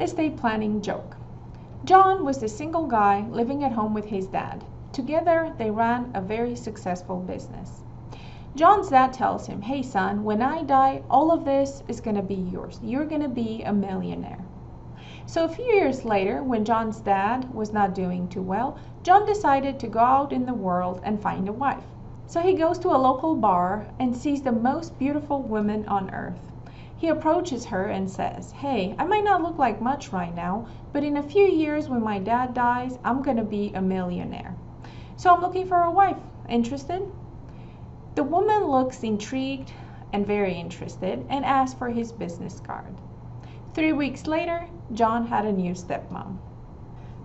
Estate planning joke. John was a single guy living at home with his dad. Together, they ran a very successful business. John's dad tells him, "Hey son, when I die, all of this is going to be yours. You're going to be a millionaire." So a few years later, when John's dad was not doing too well, John decided to go out in the world and find a wife. So he goes to a local bar and sees the most beautiful woman on earth. He approaches her and says, "Hey, I might not look like much right now, but in a few years when my dad dies, I'm going to be a millionaire. So I'm looking for a wife. Interested?" The woman looks intrigued and very interested and asks for his business card. 3 weeks later, John had a new stepmom.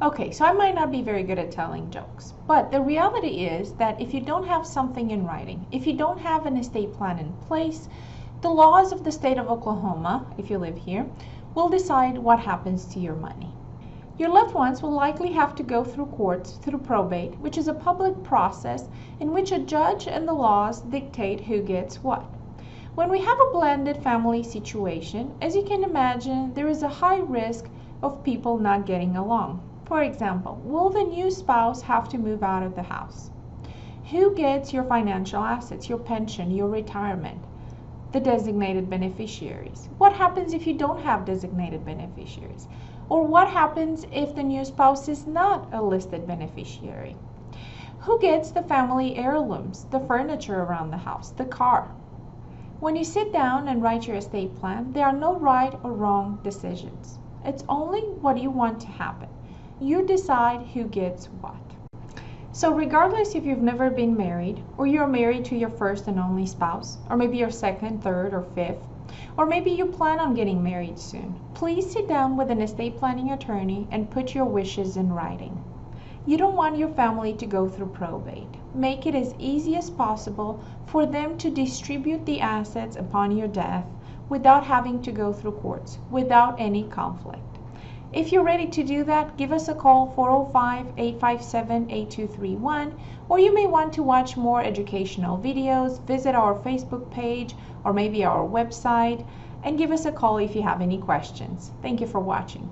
Okay, so I might not be very good at telling jokes, but the reality is that if you don't have something in writing, if you don't have an estate plan in place, the laws of the state of Oklahoma, if you live here, will decide what happens to your money. Your loved ones will likely have to go through courts, through probate, which is a public process in which a judge and the laws dictate who gets what. When we have a blended family situation, as you can imagine, there is a high risk of people not getting along. For example, will the new spouse have to move out of the house? Who gets your financial assets, your pension, your retirement? The designated beneficiaries. What happens if you don't have designated beneficiaries? Or what happens if the new spouse is not a listed beneficiary? Who gets the family heirlooms, the furniture around the house, the car? When you sit down and write your estate plan, there are no right or wrong decisions. It's only what you want to happen. You decide who gets what. So regardless if you've never been married, or you're married to your first and only spouse, or maybe your second, third, or fifth, or maybe you plan on getting married soon, please sit down with an estate planning attorney and put your wishes in writing. You don't want your family to go through probate. Make it as easy as possible for them to distribute the assets upon your death without having to go through courts, without any conflict. If you're ready to do that, give us a call, 405-857-8231, or you may want to watch more educational videos, visit our Facebook page or maybe our website, and give us a call if you have any questions. Thank you for watching.